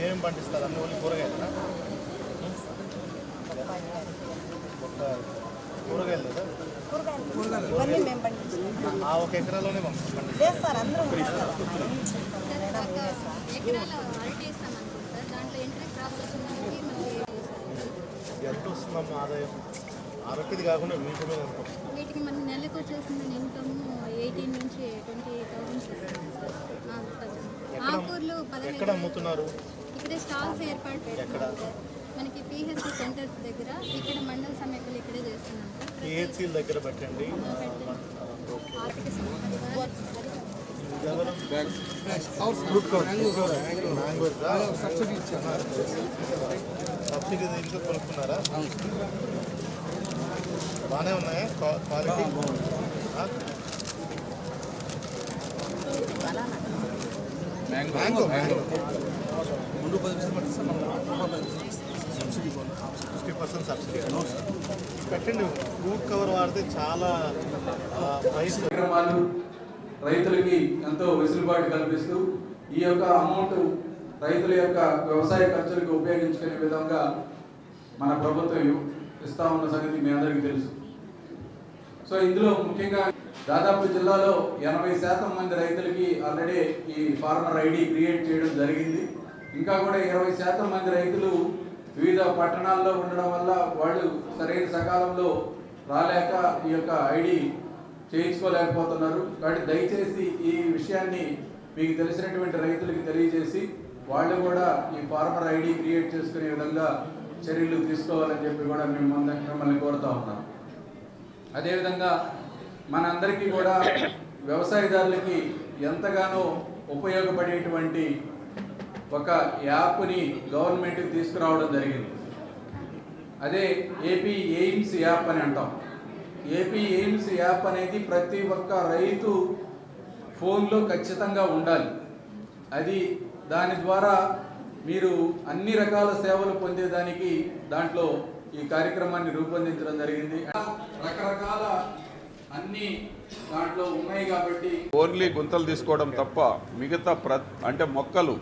ఏమేమి పండిస్తారు? అన్ని ఓన్లీ కూరగాయలు కూరగాయలు లేదా? ఒక ఎకరాలోనే ఎంత వస్తుందమ్మా ఆదాయం? అరటిది కాకుండా వీటి మీద వీటికి మన నెలకు వచ్చేసింది ఇన్కమ్ 18 నుంచి 20,000. ఆకూర్లు ఎక్కడ అమ్ముతున్నారు? ఇక్కడ స్టాల్స్ ఏర్పాటు చేస్తున్నారు సార్. మనకి పిహెచ్సి సెంటర్స్ దగ్గర, ఇక్కడ మండల సమైక్యలు ఇక్కడే చేస్తున్నాం సార్. పిహెచ్సి దగ్గర పెట్టండి. ఆర్థిక సంస్థ సబ్సిడీ ఇంకా కొనుక్కున్నారా? బాగానే ఉన్నాయా క్వాలిటీ? మ్యాంగో ముందు 50% సబ్సిడీ పెట్టండి. ఫ్రూట్ కవర్ వాడితే చాలా కార్యక్రమాలు రైతులకి ఎంతో వెసులుబాటు కల్పిస్తూ ఈ యొక్క అమౌంట్ రైతుల యొక్క వ్యవసాయ ఖర్చులకు ఉపయోగించుకునే విధంగా మన ప్రభుత్వం ఇస్తా ఉన్న సంగతి మీ అందరికీ తెలుసు. సో ఇందులో ముఖ్యంగా దాదాపు జిల్లాలో 80% మంది రైతులకి ఆల్రెడీ ఈ ఫార్మర్ ఐడి క్రియేట్ చేయడం జరిగింది. ఇంకా కూడా 20% మంది రైతులు వివిధ పట్టణాల్లో ఉండడం వల్ల వాళ్ళు సరైన సకాలంలో రాలేక ఈ యొక్క ఐడి చేయించుకోలేకపోతున్నారు. కాబట్టి దయచేసి ఈ విషయాన్ని మీకు తెలిసినటువంటి రైతులకి తెలియజేసి వాళ్ళు కూడా ఈ ఫార్మర్ ఐడి క్రియేట్ చేసుకునే విధంగా చర్యలు తీసుకోవాలని చెప్పి కూడా మిమ్మల్ని కోరుతా ఉన్నాం. అదేవిధంగా మనందరికీ కూడా వ్యవసాయదారులకి ఎంతగానో ఉపయోగపడేటువంటి ఒక యాప్ని గవర్నమెంట్కి తీసుకురావడం జరిగింది. అదే ఏపీ ఎయిమ్స్ యాప్ అని అంటాం. ఏపీ ఎయిమ్స్ యాప్ అనేది ప్రతి ఒక్క రైతు ఫోన్లో ఖచ్చితంగా ఉండాలి. అది దాని ద్వారా మీరు అన్ని రకాల సేవలు పొందేదానికి దాంట్లో ఈ కార్యక్రమాన్ని రూపొందించడం జరిగింది. రకరకాల అన్ని దాంట్లో ఉన్నాయి కాబట్టి ఓన్లీ గుంతలు తీసుకోవడం తప్ప మిగతా అంటే మొక్కలు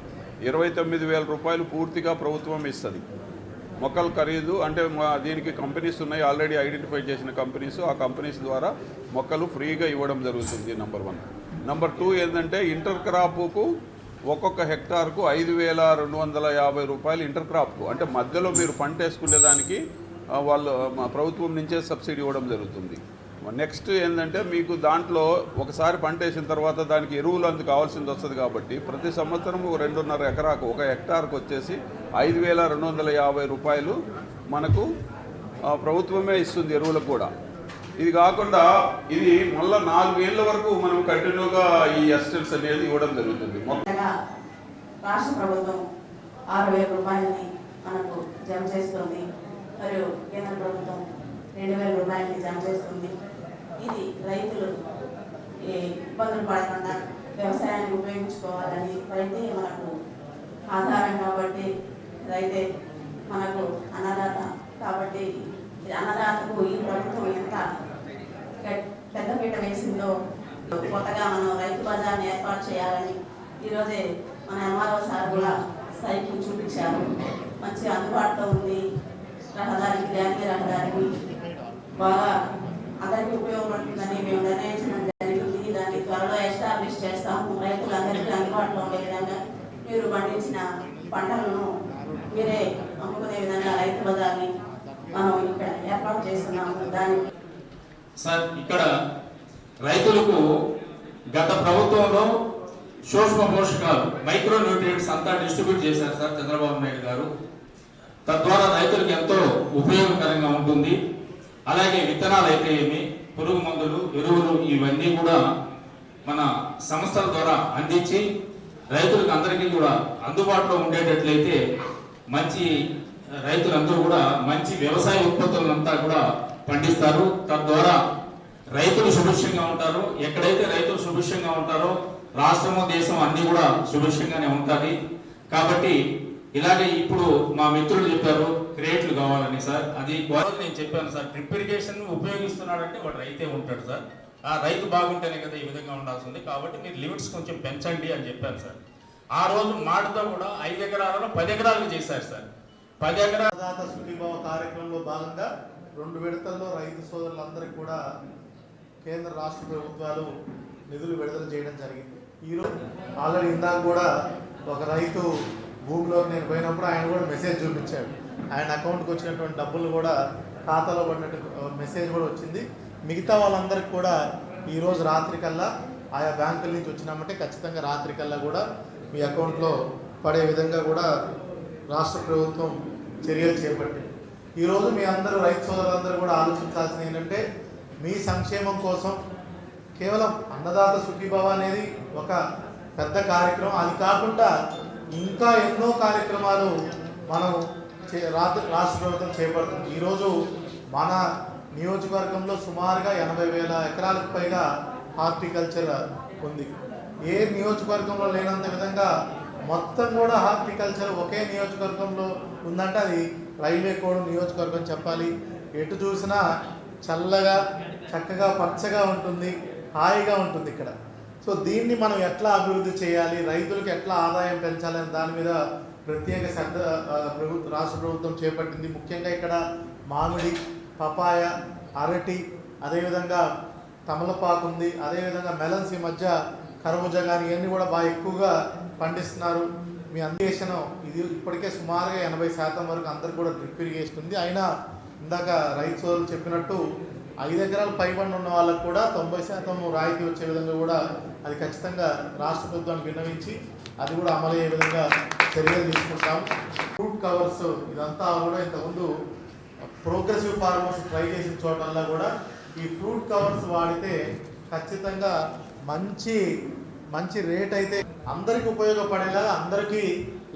29,000 రూపాయలు పూర్తిగా ప్రభుత్వం ఇస్తుంది. మొక్కల ఖరీదు అంటే దీనికి కంపెనీస్ ఉన్నాయి, ఆల్రెడీ ఐడెంటిఫై చేసిన కంపెనీస్. ఆ కంపెనీస్ ద్వారా మొక్కలు ఫ్రీగా ఇవ్వడం జరుగుతుంది. నెంబర్ 1. నెంబర్ 2 ఏంటంటే ఇంటర్ క్రాప్కు ఒక్కొక్క హెక్టార్కు 5,250 రూపాయలు ఇంటర్ క్రాప్కు, అంటే మధ్యలో మీరు పంట వేసుకునేదానికి వాళ్ళు ప్రభుత్వం నుంచే సబ్సిడీ ఇవ్వడం జరుగుతుంది. నెక్స్ట్ ఏంటంటే మీకు దాంట్లో ఒకసారి పంట వేసిన తర్వాత దానికి ఎరువులు అందుకు కావాల్సింది వస్తుంది. కాబట్టి ప్రతి సంవత్సరం 2.5 ఎకరాకు ఒక హెక్టార్కు వచ్చేసి 5,250 రూపాయలు మనకు ప్రభుత్వమే ఇస్తుంది ఎరువులకు కూడా. ఇది కాకుండా ఇది మళ్ళీ 4 ఏళ్ళ వరకు మనం కంటిన్యూగా ఈ అసిస్టెన్స్ అనేది ఇవ్వడం జరుగుతుంది. రాష్ట్ర ప్రభుత్వం 6,000 రూపాయలని మనకు జమ చేస్తుంది, మరియు కేంద్ర ప్రభుత్వం 2,000 రూపాయలని జమ చేస్తుంది. ఇది రైతులు ఇబ్బందులు పడకుండా వ్యవసాయాన్ని ఉపయోగించుకోవాలని, రైతే మనకు ఆధారం కాబట్టి, రైతే మనకు అన్నదాత కాబట్టి అన్నదాతకు ఈ ప్రభుత్వం ఎంత పెద్దపీట వేసిందో కొత్తగా మనం రైతు బజార్ని ఏర్పాటు చేయాలని ఈరోజే మన ఎంఆర్ఓ సార్ కూడా సైకిల్ చూపించారు. మంచి అందుబాటులో ఉంది. రహదారికి జాతీయ రహదారికి బాగా అందరికీ ఉపయోగపడుతుందని మేము నిర్ణయించడం జరిగింది. దాన్ని త్వరలో ఎస్టాబ్లిష్ చేస్తాము. రైతులందరికీ అందుబాటులో ఉండే విధంగా మీరు పండించిన పంటలను మీరే అమ్ముకునే విధంగా రైతు బజార్ని మనం ఇక్కడ ఏర్పాటు చేస్తున్నాము. దానికి సార్ ఇక్కడ రైతులకు గత ప్రభుత్వంలో సూక్ష్మ పోషకాలు మైక్రో న్యూట్రియంట్స్ అంతా డిస్ట్రిబ్యూట్ చేశారు సార్ చంద్రబాబు నాయుడు గారు. తద్వారా రైతులకు ఎంతో ఉపయోగకరంగా ఉంటుంది. అలాగే విత్తనాలు అయితే ఏమి, పురుగు మందులు, ఎరువులు ఇవన్నీ కూడా మన సంస్థల ద్వారా అందించి రైతులకు అందరికీ కూడా అందుబాటులో ఉండేటట్లయితే మంచి రైతులందరూ కూడా మంచి వ్యవసాయ ఉత్పత్తులంతా కూడా పండిస్తారు. తద్వారా రైతులు సుభిక్షంగా ఉంటారు. ఎక్కడైతే రైతులు సుభిక్షంగా ఉంటారో రాష్ట్రము దేశం అన్ని కూడా సుభిక్షంగానే ఉంటుంది. కాబట్టి ఇలాగే ఇప్పుడు మా మిత్రులు చెప్పారు క్రేట్లు కావాలని సార్, అది నేను చెప్పాను సార్, డ్రిప్ ఇరిగేషన్ ఉపయోగిస్తున్నాడంటే వాడు రైతే ఉంటాడు సార్. ఆ రైతు బాగుంటేనే కదా ఈ విధంగా ఉండాల్సింది. కాబట్టి మీరు లిమిట్స్ కొంచెం పెంచండి అని చెప్పాను సార్. ఆ రోజు మాటతో కూడా 5 ఎకరాలలో 10 ఎకరాలకు చేశారు సార్. 10 ఎకరాల అన్నదాత సుఖీభవ కార్యక్రమంలో భాగంగా 2 విడతల్లో రైతు సోదరులందరికీ కూడా కేంద్ర రాష్ట్ర ప్రభుత్వాలు నిధులు విడుదల చేయడం జరిగింది. ఈరోజు ఆల్రెడీ ఇందాక కూడా ఒక రైతు భూమిలోకి నేను పోయినప్పుడు ఆయన కూడా మెసేజ్ చూపించాడు. ఆయన అకౌంట్కి వచ్చినటువంటి డబ్బులు కూడా ఖాతాలో పడినట్టు మెసేజ్ కూడా వచ్చింది. మిగతా వాళ్ళందరికీ కూడా ఈరోజు రాత్రికల్లా ఆయా బ్యాంకుల నుంచి వచ్చినామంటే ఖచ్చితంగా రాత్రికల్లా కూడా మీ అకౌంట్లో పడే విధంగా కూడా రాష్ట్ర ప్రభుత్వం చర్యలు చేపట్టింది. ఈరోజు మీ అందరూ రైతు సోదరులందరూ కూడా ఆలోచించాల్సింది ఏంటంటే మీ సంక్షేమం కోసం కేవలం అన్నదాత సుఖీభవ అనేది ఒక పెద్ద కార్యక్రమం. అది కాకుండా ఇంకా ఎన్నో కార్యక్రమాలు మనం రాష్ట్ర ప్రభుత్వం చేపడుతుంది. ఈరోజు మన నియోజకవర్గంలో సుమారుగా 80,000 ఎకరాలకు పైగా హార్టికల్చర్ ఉంది. ఏ నియోజకవర్గంలో లేనంత విధంగా మొత్తం కూడా హార్టికల్చర్ ఒకే నియోజకవర్గంలో ఉందంటే అది రైల్వే కోడ్ నియోజకవర్గం చెప్పాలి. ఎటు చూసినా చల్లగా చక్కగా పచ్చగా ఉంటుంది, హాయిగా ఉంటుంది ఇక్కడ. సో దీన్ని మనం ఎట్లా అభివృద్ధి చేయాలి, రైతులకు ఎట్లా ఆదాయం పెంచాలని దాని మీద ప్రత్యేక శ్రద్ధ రాష్ట్ర ప్రభుత్వం చేపట్టింది. ముఖ్యంగా ఇక్కడ మామిడి, పపాయ, అరటి, అదేవిధంగా తమలపాకు ఉంది, అదేవిధంగా మెలన్స్ ఈ మధ్య కర్బూజా కానీ ఇవన్నీ కూడా బాగా ఎక్కువగా పండిస్తున్నారు. మీ ఇరిగేషన్ ఇది ఇప్పటికే సుమారుగా 80% వరకు అందరు కూడా డ్రిప్ ఇరిగేషన్ ఉంది. అయినా ఇందాక రైతు సోదరులు చెప్పినట్టు 5 ఎకరాలు పైబడి ఉన్న వాళ్ళకు కూడా 90% రాయితీ వచ్చే విధంగా కూడా అది ఖచ్చితంగా రాష్ట్ర ప్రభుత్వానికి విన్నవించి అది కూడా అమలు అయ్యే విధంగా చర్యలు తీసుకుంటాం. ఫ్రూట్ కవర్స్ ఇదంతా కూడా ఇంతకుముందు ప్రోగ్రెసివ్ ఫార్మర్స్ ట్రై చేసిన చోటల్లా కూడా ఈ ఫ్రూట్ కవర్స్ వాడితే ఖచ్చితంగా మంచి రేట్ అయితే అందరికీ ఉపయోగపడేలాగా అందరికీ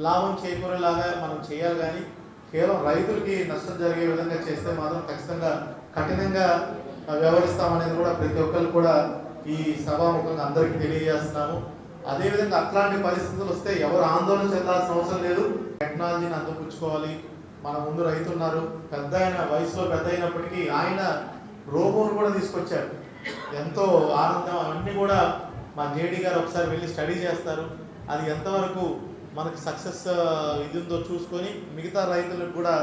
లాభం చేకూరేలాగా మనం చేయాలి. కానీ కేవలం రైతులకి నష్టం జరిగే విధంగా చేస్తే మాత్రం ఖచ్చితంగా కఠినంగా వ్యవహరిస్తామనేది కూడా ప్రతి ఒక్కరు కూడా ఈ సభాముఖంగా అందరికీ తెలియజేస్తున్నాము. అదేవిధంగా అట్లాంటి పరిస్థితులు వస్తే ఎవరు ఆందోళన చెందాల్సిన అవసరం లేదు. టెక్నాలజీని అందిపుచ్చుకోవాలి. మన ముందు రైతు ఉన్నారు, పెద్ద వయసులో పెద్ద అయినప్పటికీ ఆయన రోబోను కూడా తీసుకొచ్చారు. ఎంతో ఆనందం. అవన్నీ కూడా మా జేడీ గారు ఒకసారి వెళ్ళి స్టడీ చేస్తారు. అది ఎంతవరకు మనకు సక్సెస్ ఇది ఉందో చూసుకొని మిగతా రైతులకు కూడా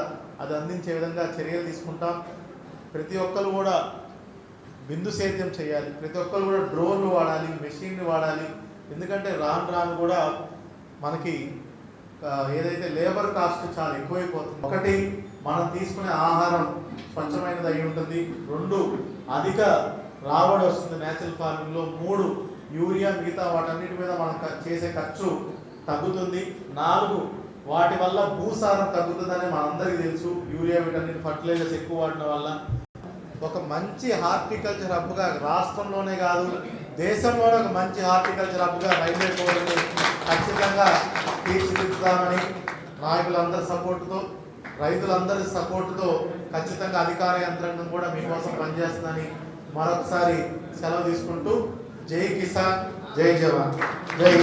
అది అందించే విధంగా చర్యలు తీసుకుంటాం. ప్రతి ఒక్కరు కూడా బిందు సేద్యం చేయాలి. ప్రతి ఒక్కరు కూడా డ్రోన్లు వాడాలి, మెషిన్లు వాడాలి. ఎందుకంటే రాను కూడా మనకి ఏదైతే లేబర్ కాస్ట్ చాలా ఎక్కువైపోతుంది. ఒకటి, మనం తీసుకునే ఆహారం స్వచ్ఛమైనది అయి ఉంటుంది. 2, అధిక రాబడి వస్తుంది నేచురల్ ఫార్మింగ్లో. 3, యూరియా మిగతా వాటన్నిటి మీద మనం చేసే ఖర్చు తగ్గుతుంది. 4, వాటి వల్ల భూసారం తగ్గుతుందని మనందరికీ తెలుసు. యూరియా వీటన్నిటి ఫర్టిలైజర్స్ ఎక్కువ వాడడం వల్ల ఒక మంచి హార్టికల్చర్ హబ్గా రాష్ట్రంలోనే కాదు దేశంలోనే ఒక మంచి హార్టికల్చర్ హబ్గా రైల్వే కోడ్ని ఖచ్చితంగా తీర్చిదిద్దుతామని నాయకులందరి సపోర్టుతో, రైతులందరి సపోర్టుతో ఖచ్చితంగా అధికార యంత్రాంగం కూడా మీకోసం పనిచేస్తుందని మరొకసారి సెలవు తీసుకుంటూ జై కిసాన్, జై జవాన్, జై